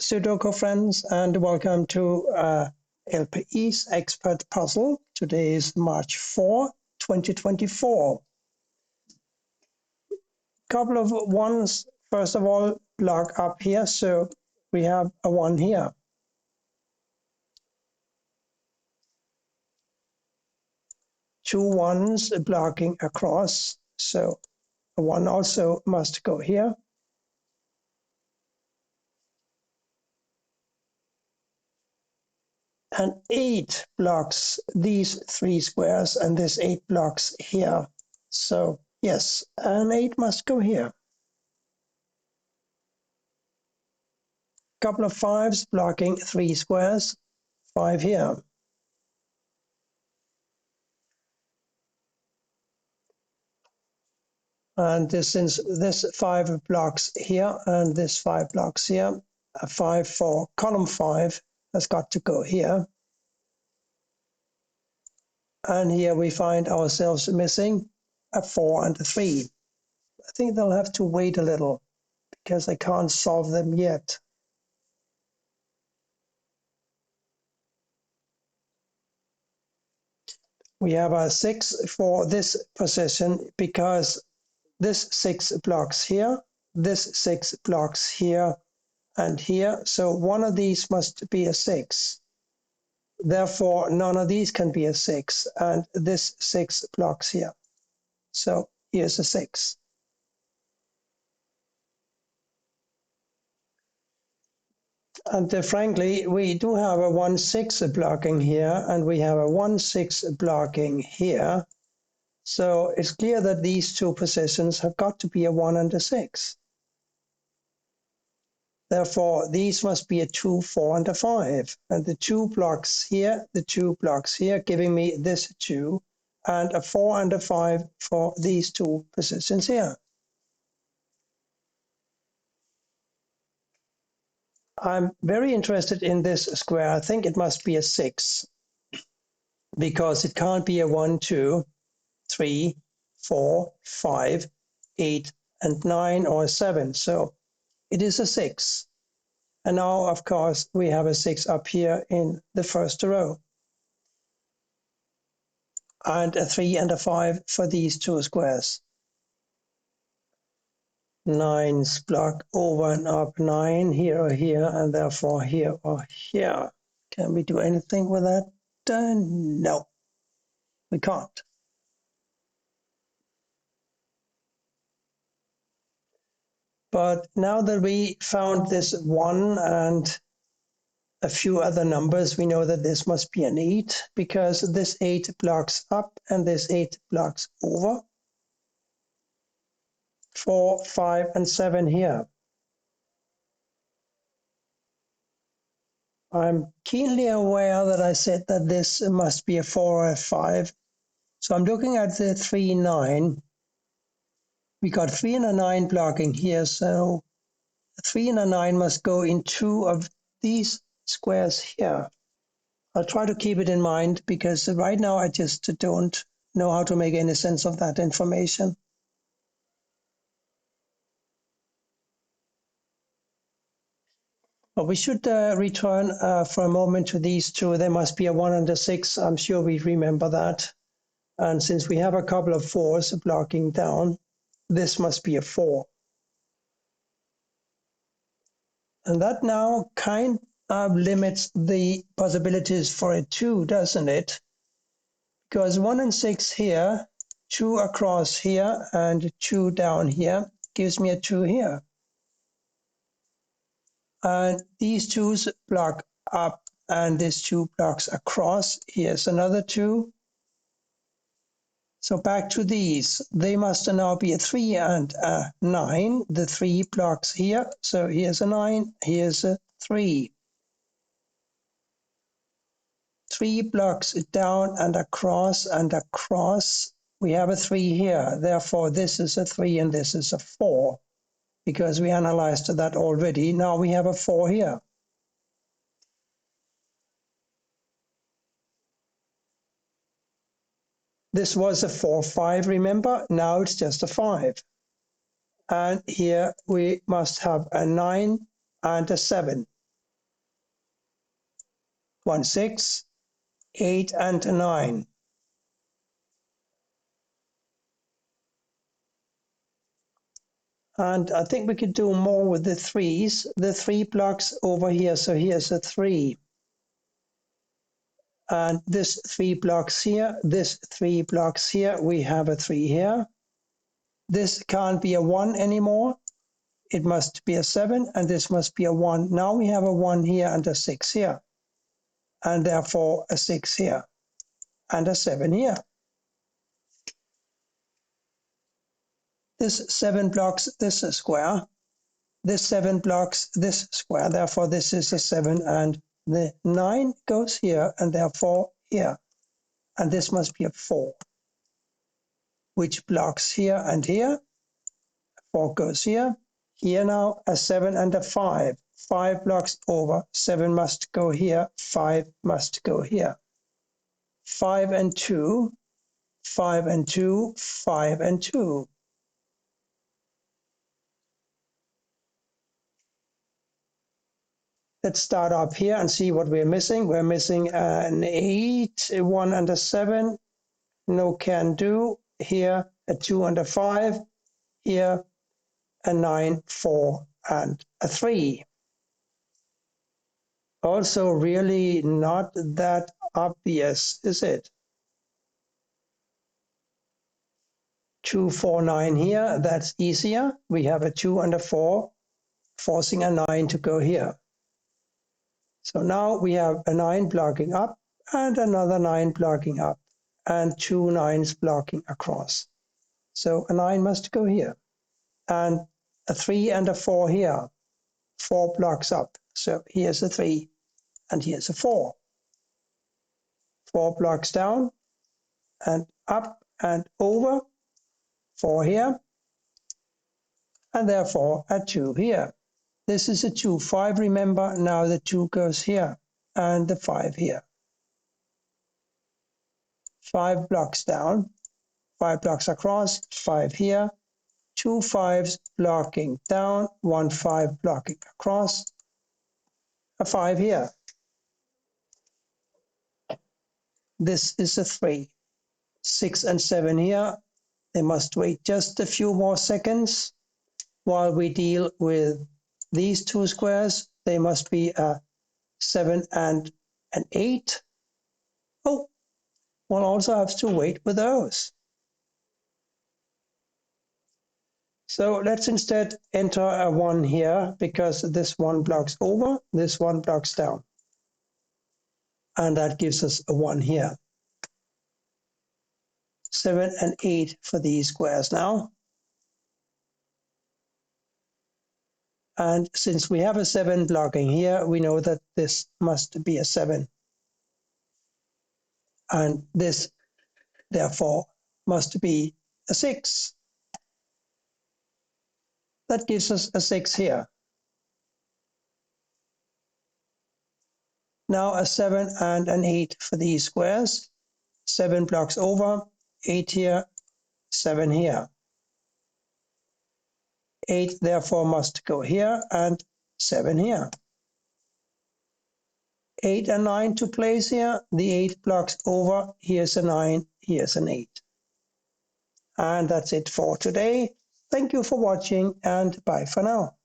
Sudoku friends, and welcome to País Expert Puzzle. Today is March 4, 2024. Couple of ones. First of all, block up here, so we have a 1 here. Two ones blocking across, so a 1 also must go here. And 8 blocks these 3 squares, and this 8 blocks here. So yes, an 8 must go here. Couple of 5s blocking 3 squares, 5 here. And since this 5 blocks here and this 5 blocks here, a 5 for column 5 has got to go here. And here we find ourselves missing a 4 and a 3. I think they'll have to wait a little because I can't solve them yet. We have a 6 for this position because this 6 blocks here, this 6 blocks here and here. So one of these must be a 6. Therefore, none of these can be a 6. And this 6 blocks here. So here's a 6. And frankly, we do have a 1-6 blocking here, and we have a 1-6 blocking here. So it's clear that these two positions have got to be a 1 and a 6. Therefore, these must be a 2, 4, and a 5. And the 2 blocks here, the 2 blocks here, giving me this 2, and a 4 and a 5 for these two positions here. I'm very interested in this square. I think it must be a 6, because it can't be a 1, 2, 3, 4, 5, 8, and 9, or a 7. So it is a 6. And now, of course, we have a 6 up here in the first row. And a 3 and a 5 for these two squares. 9s block over and up, 9 here or here, and therefore here or here. Can we do anything with that? No, we can't. But now that we found this 1 and a few other numbers, we know that this must be an 8, because this 8 blocks up and this 8 blocks over. 4, 5, and 7 here. I'm keenly aware that I said that this must be a 4 or a 5. So I'm looking at the 3, 9. We got 3 and a 9 blocking here, so a 3 and a 9 must go in 2 of these squares here. I'll try to keep it in mind, because right now I just don't know how to make any sense of that information. But we should return for a moment to these two. There must be a 1 and a 6. I'm sure we remember that. And since we have a couple of 4s blocking down, this must be a 4. And that now kind of limits the possibilities for a 2, doesn't it? Because 1 and 6 here, 2 across here, and 2 down here gives me a 2 here. And these 2s block up, and this 2 blocks across. Here's another 2. So back to these. They must now be a 3 and a 9. The 3 blocks here. So here's a 9, here's a 3. 3 blocks down and across and across. We have a 3 here. Therefore, this is a 3 and this is a 4. Because we analyzed that already. Now we have a 4 here. This was a 4, 5, remember? Now it's just a 5. And here we must have a 9 and a 7. 1, 6, 8, and 9. And I think we could do more with the 3s. The 3 blocks over here, so here's a 3. And this 3 blocks here, this 3 blocks here, we have a 3 here. This can't be a 1 anymore. It must be a 7, and this must be a 1. Now we have a 1 here and a 6 here, and therefore a 6 here, and a 7 here. This 7 blocks this square. This 7 blocks this square. Therefore, this is a 7, and the 9 goes here, and therefore here. And this must be a 4, which blocks here and here. 4 goes here. Here now, a 7 and a 5. 5 blocks over. 7 must go here. 5 must go here. 5 and 2. 5 and 2. 5 and 2. Let's start up here and see what we're missing. We're missing an 8, a 1 and a 7. No can do. Here, a 2 and a 5. Here, a 9, 4, and a 3. Also really not that obvious, is it? 2, 4, 9 here, that's easier. We have a 2 and a 4, forcing a 9 to go here. So now we have a 9 blocking up and another 9 blocking up and 2 9s blocking across. So a 9 must go here. And a 3 and a 4 here, 4 blocks up. So here's a 3 and here's a 4. 4 blocks down and up and over, 4 here, and therefore a 2 here. This is a 2, 5, remember, now the 2 goes here, and the 5 here. 5 blocks down, 5 blocks across, 5 here, 2 5s blocking down, 1 5 blocking across, a 5 here. This is a 3. 6 and 7 here. They must wait just a few more seconds while we deal with these 2 squares. They must be a 7 and an 8. Oh, we'll also have to wait with those. So let's instead enter a 1 here, because this 1 blocks over, this 1 blocks down. And that gives us a 1 here. 7 and 8 for these squares now. And since we have a 7 blocking here, we know that this must be a 7. And this, therefore, must be a 6. That gives us a 6 here. Now a 7 and an 8 for these squares. 7 blocks over, 8 here, 7 here. 8 therefore must go here, and 7 here. 8 and 9 to place here. The 8 blocks over. Here's a 9, here's an 8. And that's it for today. Thank you for watching, and bye for now.